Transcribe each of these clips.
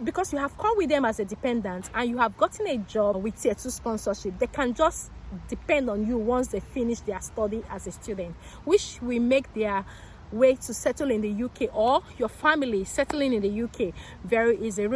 because you have come with them as a dependent and you have gotten a job with tier 2 sponsorship, they can just depend on you once they finish their study as a student, which will make their way to settle in the UK or your family settling in the UK very easy.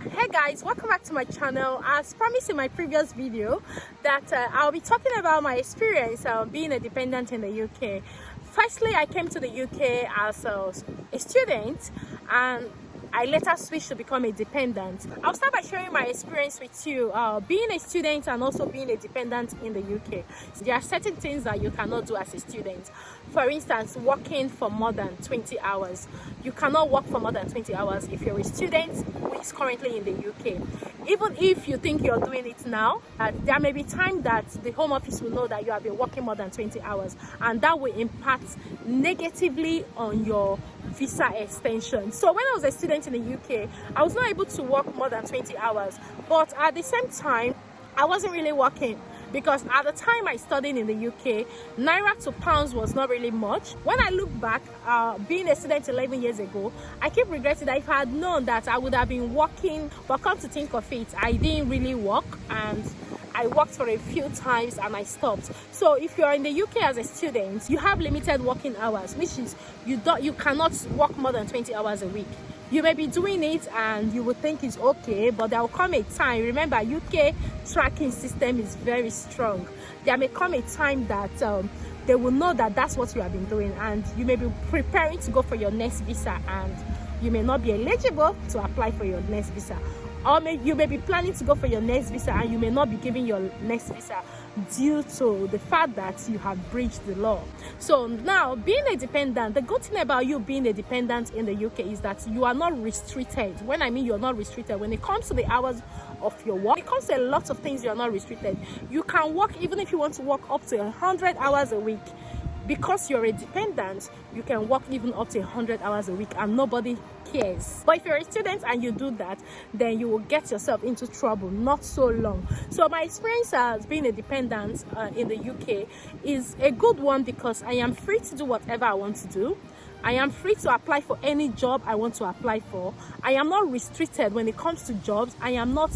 Hey guys, welcome back to my channel. As promised in my previous video that I'll be talking about my experience being a dependent in the UK. Firstly, I came to the UK as a student and I later switched to become a dependent. I'll start by sharing my experience with you being a student and also being a dependent in the UK. So there are certain things that you cannot do as a student. For instance, working for more than 20 hours. You cannot work for more than 20 hours if you're a student who is currently in the UK. Even if you think you're doing it now, there may be time that the Home Office will know that you have been working more than 20 hours and that will impact negatively on your visa extension. So when I was a student in the UK, I was not able to work more than 20 hours, but at the same time, I wasn't really working because at the time I studied in the UK, naira to pounds was not really much. When I look back, being a student 11 years ago, I keep regretting that if I had known that I would have been working, but come to think of it, I didn't really work and I worked for a few times and I stopped. So if you're in the UK as a student, you have limited working hours, which is you cannot work more than 20 hours a week. You may be doing it and you would think it's okay, but there will come a time. Remember, UK tracking system is very strong. There may come a time that they will know that that's what you have been doing, and you may be preparing to go for your next visa and you may not be eligible to apply for your next visa. Or you may be planning to go for your next visa and you may not be giving your next visa due to the fact that you have breached the law. So now, being a dependent, the good thing about you being a dependent in the UK is that you are not restricted. When I mean you're not restricted, when it comes to the hours of your work, it comes to a lot of things, you're not restricted. You can work, even if you want to work up to 100 hours a week. Because you're a dependent, you can work even up to 100 hours a week and nobody cares. But if you're a student and you do that, then you will get yourself into trouble not so long. So my experience as being a dependent in the UK is a good one because I am free to do whatever I want to do. I am free to apply for any job I want to apply for. I am not restricted when it comes to jobs. I am not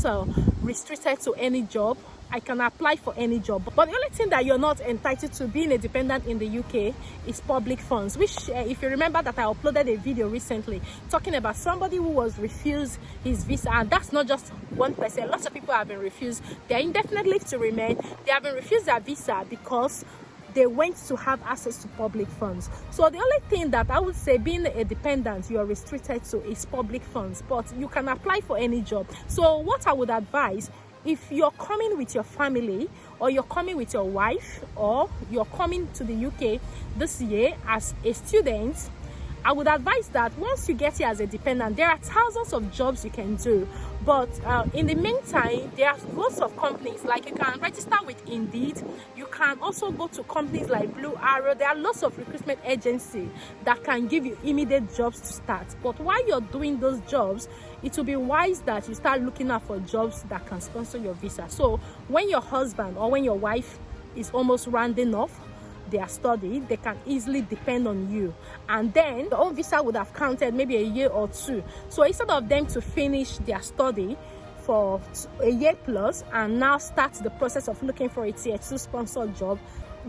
restricted to any job. I can apply for any job. But the only thing that you're not entitled to being a dependent in the UK is public funds, which if you remember that I uploaded a video recently talking about somebody who was refused his visa, and that's not just one person. Lots of people have been refused their indefinite leave to remain. They have been refused their visa because they went to have access to public funds. So the only thing that I would say being a dependent you are restricted to is public funds, but you can apply for any job. So what I would advise, if you're coming with your family or you're coming with your wife or you're coming to the UK this year as a student, I would advise that once you get here as a dependent, there are thousands of jobs you can do. But in the meantime, there are lots of companies, like you can register with Indeed. You can also go to companies like Blue Arrow. There are lots of recruitment agencies that can give you immediate jobs to start. But while you're doing those jobs, it will be wise that you start looking out for jobs that can sponsor your visa. So when your husband or when your wife is almost rounding off their study, they can easily depend on you, and then the own visa would have counted maybe a year or two. So instead of them to finish their study for a year plus and now start the process of looking for a tier 2 sponsored job,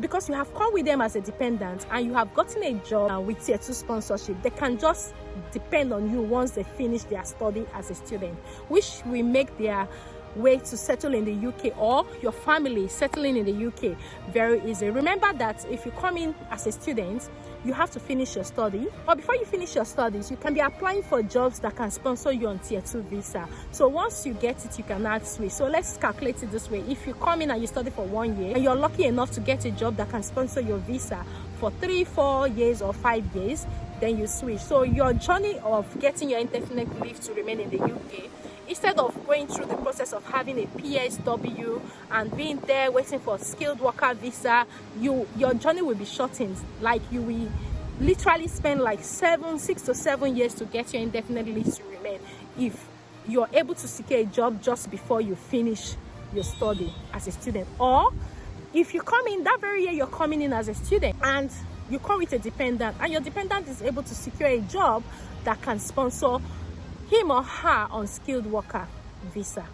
because you have come with them as a dependent and you have gotten a job with tier 2 sponsorship, they can just depend on you once they finish their study as a student, which will make their way to settle in the UK or your family settling in the UK very easy. Remember that if you come in as a student, you have to finish your study, but before you finish your studies, you can be applying for jobs that can sponsor you on tier 2 visa. So once you get it, you can add switch. So let's calculate it this way. If you come in and you study for 1 year and you're lucky enough to get a job that can sponsor your visa for 3, 4 years or 5 years, then you switch. So your journey of getting your indefinite leave to remain in the UK, instead of going through the process of having a PSW and being there waiting for skilled worker visa, your journey will be shortened. Like you will literally spend like 6 to 7 years to get your indefinite leave to remain if you're able to secure a job just before you finish your study as a student. Or if you come in that very year, you're coming in as a student and you come with a dependent, and your dependent is able to secure a job that can sponsor him or her on skilled worker visa,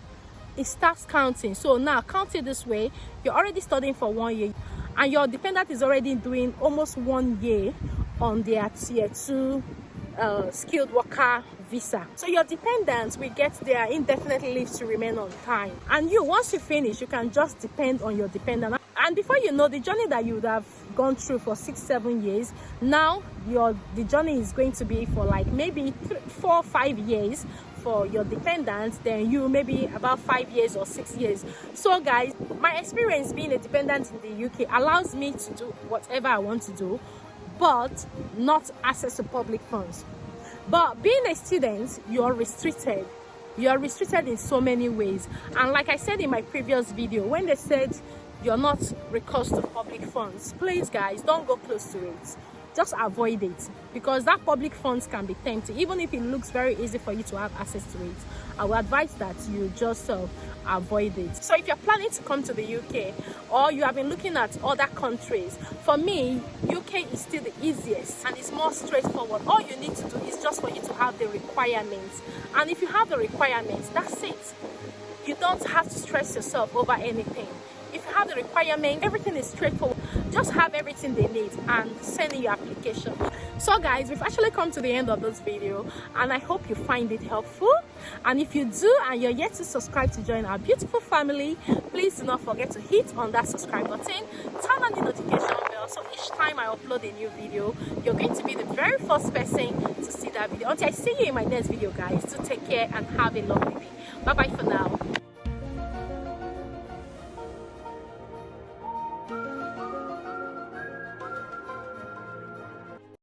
it starts counting. So now count it this way: you're already studying for 1 year, and your dependent is already doing almost 1 year on their tier 2 skilled worker visa. So your dependents will get their indefinite leave to remain on time, and you, once you finish, you can just depend on your dependent. And before you know, the journey that you would have gone through for 6-7 years, now the journey is going to be for like maybe 4-5 years for your dependents, then you maybe about 5 years or 6 years. So guys, my experience being a dependent in the UK allows me to do whatever I want to do, but not access to public funds. But being a student, you're restricted. You're restricted in so many ways. And like I said in my previous video, when they said you're not recourse to public funds, please guys, don't go close to it. Just avoid it, because that public funds can be tempting. Even if it looks very easy for you to have access to it, I would advise that you just avoid it. So if you're planning to come to the UK, or you have been looking at other countries, for me, UK is still the easiest and it's more straightforward. All you need to do is just for you to have the requirements, and if you have the requirements, that's it. You don't have to stress yourself over anything. If you have the requirement, everything is straightforward. Just have everything they need and send in your application. So guys, we've actually come to the end of this video, and I hope you find it helpful. And if you do, and you're yet to subscribe to join our beautiful family, please do not forget to hit on that subscribe button, turn on the notification bell, so each time I upload a new video, you're going to be the very first person to see that video. Until I see you in my next video, guys, so take care and have a lovely day. Bye bye for now.